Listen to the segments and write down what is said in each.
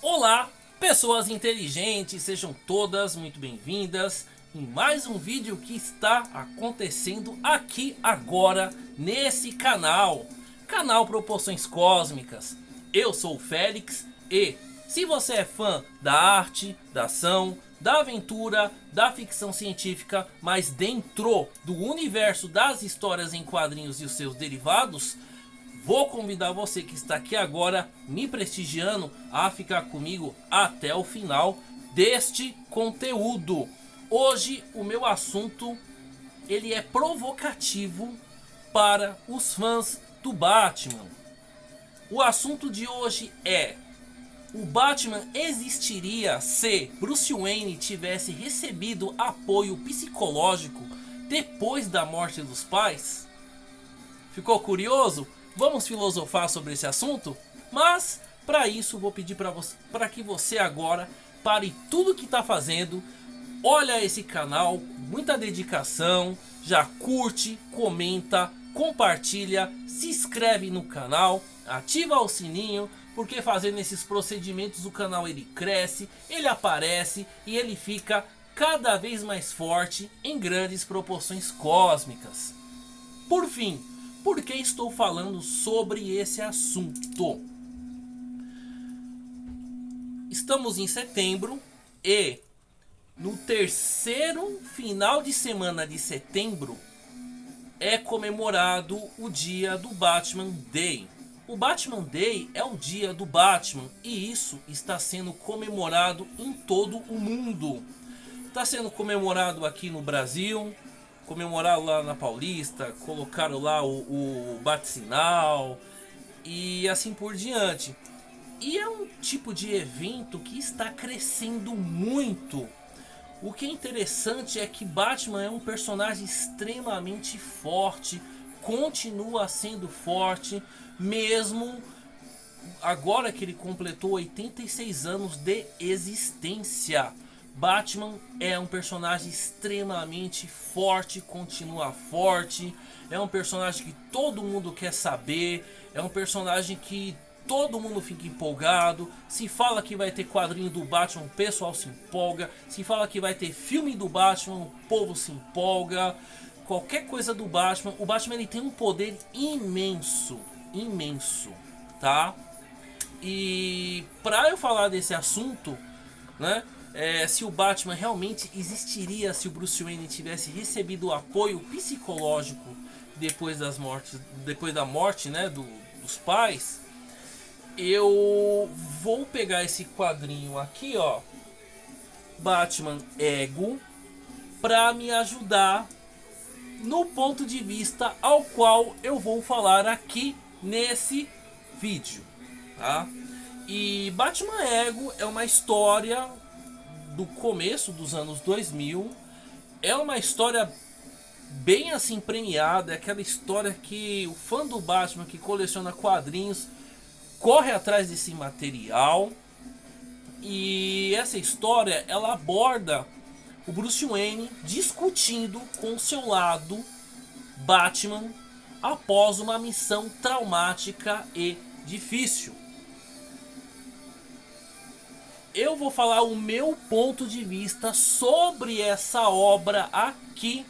Olá, pessoas inteligentes, sejam todas muito bem-vindas em mais um vídeo que está acontecendo aqui agora nesse canal, canal Proporções Cósmicas. Eu sou o Félix e se você é fã da arte, da ação, da aventura, da ficção científica, mas dentro do universo das histórias em quadrinhos e os seus derivados, vou convidar você que está aqui agora me prestigiando a ficar comigo até o final deste conteúdo. Hoje o meu assunto ele é provocativo para os fãs do Batman. O assunto de hoje é: o Batman existiria se Bruce Wayne tivesse recebido apoio psicológico depois da morte dos pais? Ficou curioso? Vamos filosofar sobre esse assunto? Mas para isso vou pedir para que você agora pare tudo que está fazendo, olha esse canal com muita dedicação, já curte, comenta, compartilha, se inscreve no canal, ativa o sininho, porque fazendo esses procedimentos o canal ele cresce, ele aparece e ele fica cada vez mais forte em grandes proporções cósmicas. Por fim, por que estou falando sobre esse assunto? Estamos em setembro e no terceiro final de semana de setembro é comemorado o dia do Batman Day. O Batman Day é o dia do Batman e isso está sendo comemorado em todo o mundo. Está sendo comemorado aqui no Brasil, comemoraram lá na Paulista, colocaram lá o bate-sinal e assim por diante. E é um tipo de evento que está crescendo muito. O que é interessante é que Batman é um personagem extremamente forte, continua sendo forte, mesmo agora que ele completou 86 anos de existência. Batman é um personagem extremamente forte, continua forte, é um personagem que todo mundo quer saber, é um personagem que todo mundo fica empolgado. Se fala que vai ter quadrinho do Batman, o pessoal se empolga. Se fala que vai ter filme do Batman, o povo se empolga. Qualquer coisa do Batman, o Batman ele tem um poder imenso, imenso, tá? E para eu falar desse assunto, né? Se o Batman realmente existiria se o Bruce Wayne tivesse recebido o apoio psicológico depois da morte, né, dos pais, eu vou pegar esse quadrinho aqui, ó, Batman Ego, para me ajudar no ponto de vista ao qual eu vou falar aqui nesse vídeo, tá? E Batman Ego é uma história do começo dos anos 2000, é uma história bem assim premiada, é aquela história que o fã do Batman que coleciona quadrinhos corre atrás desse material. E essa história ela aborda o Bruce Wayne discutindo com seu lado Batman após uma missão traumática e difícil. Eu vou falar o meu ponto de vista sobre essa obra aqui,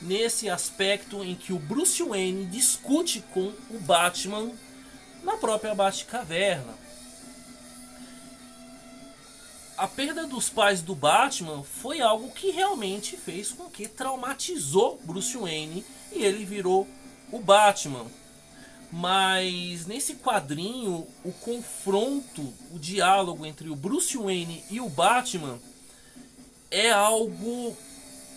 nesse aspecto em que o Bruce Wayne discute com o Batman na própria Batcaverna. A perda dos pais do Batman foi algo que realmente fez com que traumatizou Bruce Wayne e ele virou o Batman. Mas nesse quadrinho, o confronto, o diálogo entre o Bruce Wayne e o Batman é algo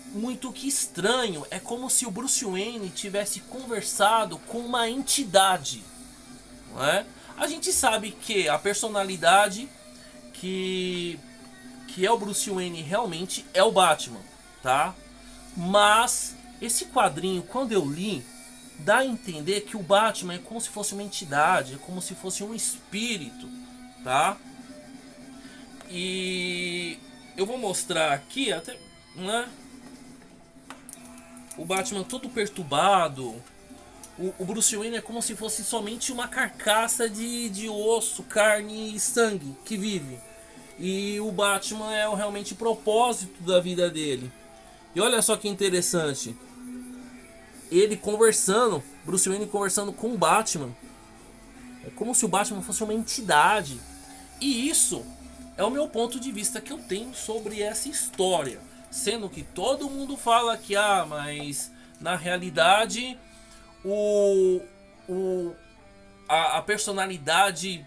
muito que estranho. É como se o Bruce Wayne tivesse conversado com uma entidade, não é? A gente sabe que a personalidade que é o Bruce Wayne realmente é o Batman, tá? Mas esse quadrinho, quando eu li, dá a entender que o Batman é como se fosse uma entidade, é como se fosse um espírito, tá? E eu vou mostrar aqui até, né? O Batman todo perturbado, o Bruce Wayne é como se fosse somente uma carcaça de osso, carne e sangue que vive. E o Batman é realmente o propósito da vida dele. E olha só que interessante. Ele conversando, Bruce Wayne conversando com o Batman. É como se o Batman fosse uma entidade. E isso é o meu ponto de vista que eu tenho sobre essa história. Sendo que todo mundo fala que, mas na realidade a personalidade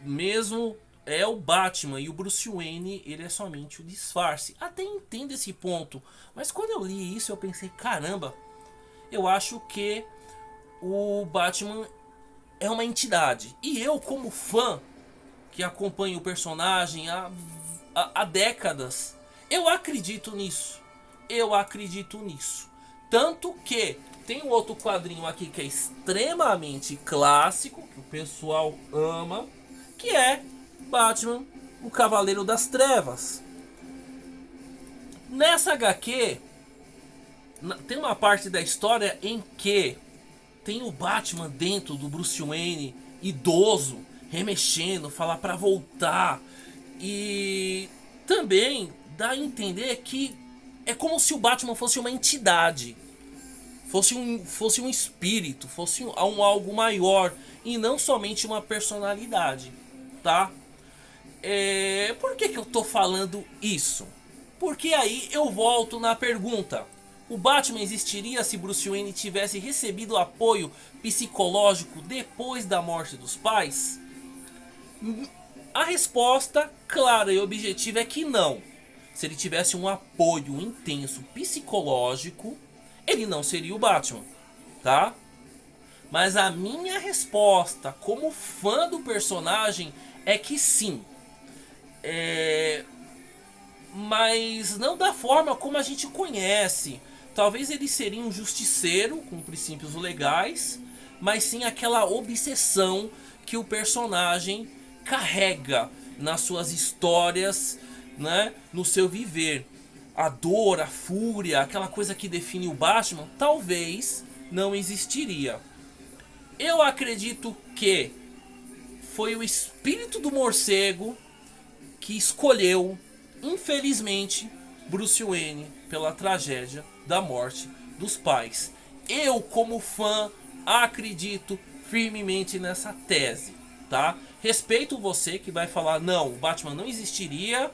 mesmo é o Batman, e o Bruce Wayne ele é somente o disfarce. Até entendo esse ponto, mas quando eu li isso eu pensei, caramba, eu acho que o Batman é uma entidade. E eu, como fã que acompanha o personagem há décadas, eu acredito nisso. Eu acredito nisso. Tanto que tem um outro quadrinho aqui que é extremamente clássico, que o pessoal ama, que é Batman, o Cavaleiro das Trevas. Nessa HQ, tem uma parte da história em que tem o Batman dentro do Bruce Wayne, idoso, remexendo, falar pra voltar. E também dá a entender que é como se o Batman fosse uma entidade, fosse um espírito, fosse algo maior e não somente uma personalidade, tá? Por que eu tô falando isso? Porque aí eu volto na pergunta: o Batman existiria se Bruce Wayne tivesse recebido apoio psicológico depois da morte dos pais? A resposta clara e objetiva é que não. Se ele tivesse um apoio intenso psicológico, ele não seria o Batman, tá? Mas a minha resposta como fã do personagem é que sim. Mas não da forma como a gente conhece. Talvez ele seria um justiceiro com princípios legais, mas sim aquela obsessão que o personagem carrega nas suas histórias, né, no seu viver. A dor, a fúria, aquela coisa que define o Batman, talvez não existiria. Eu acredito que foi o espírito do morcego que escolheu, infelizmente, Bruce Wayne pela tragédia da morte dos pais. Eu, como fã, acredito firmemente nessa tese, tá? Respeito você que vai falar, não, o Batman não existiria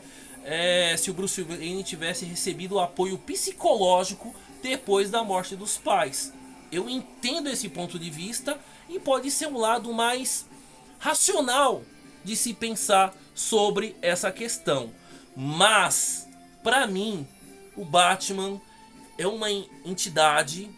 se o Bruce Wayne tivesse recebido o apoio psicológico depois da morte dos pais. Eu entendo esse ponto de vista e pode ser um lado mais racional de se pensar sobre essa questão. Mas, para mim, o Batman é uma entidade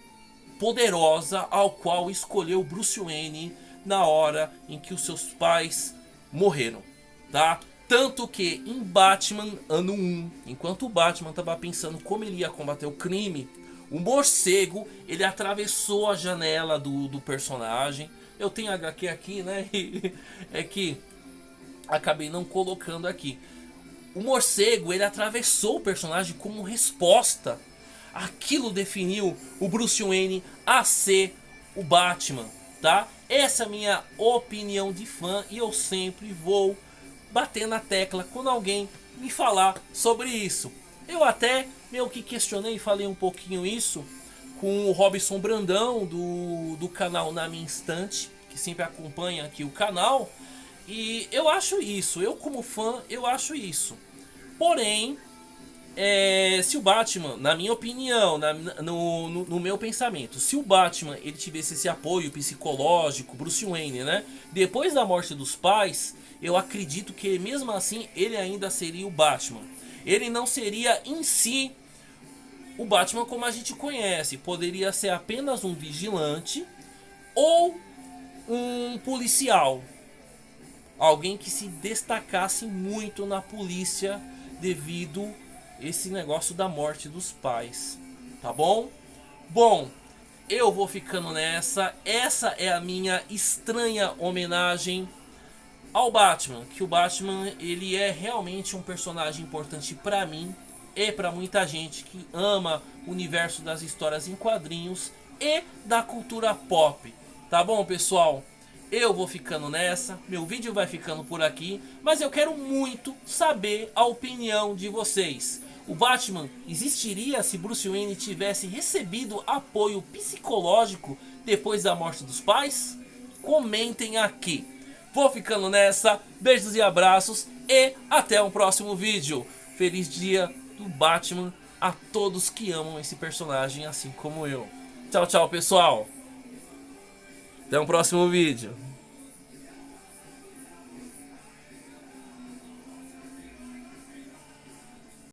poderosa ao qual escolheu Bruce Wayne na hora em que os seus pais morreram, tá? Tanto que em Batman ano 1, enquanto o Batman estava pensando como ele ia combater o crime, o morcego ele atravessou a janela do personagem. Eu tenho HQ aqui, né? É que acabei não colocando aqui. O morcego ele atravessou o personagem como resposta. Aquilo definiu o Bruce Wayne a ser o Batman, tá? Essa é a minha opinião de fã e eu sempre vou bater na tecla quando alguém me falar sobre isso. Eu até meio que questionei e falei um pouquinho isso com o Robson Brandão do canal Na Minha Estante, que sempre acompanha aqui o canal. E eu acho isso, eu como fã, eu acho isso. Porém, se o Batman, na minha opinião, no meu pensamento, se o Batman ele tivesse esse apoio psicológico, Bruce Wayne, né? Depois da morte dos pais, eu acredito que mesmo assim ele ainda seria o Batman. Ele não seria em si o Batman como a gente conhece. Poderia ser apenas um vigilante ou um policial. Alguém que se destacasse muito na polícia devido esse negócio da morte dos pais, tá bom? Bom, eu vou ficando nessa. Essa é a minha estranha homenagem ao Batman, que o Batman ele é realmente um personagem importante para mim e para muita gente que ama o universo das histórias em quadrinhos e da cultura pop. Tá bom, pessoal? Eu vou ficando nessa, meu vídeo vai ficando por aqui, mas eu quero muito saber a opinião de vocês. O Batman existiria se Bruce Wayne tivesse recebido apoio psicológico depois da morte dos pais? Comentem aqui. Vou ficando nessa, beijos e abraços e até o próximo vídeo. Feliz dia do Batman a todos que amam esse personagem assim como eu. Tchau, tchau, pessoal. Até o próximo vídeo.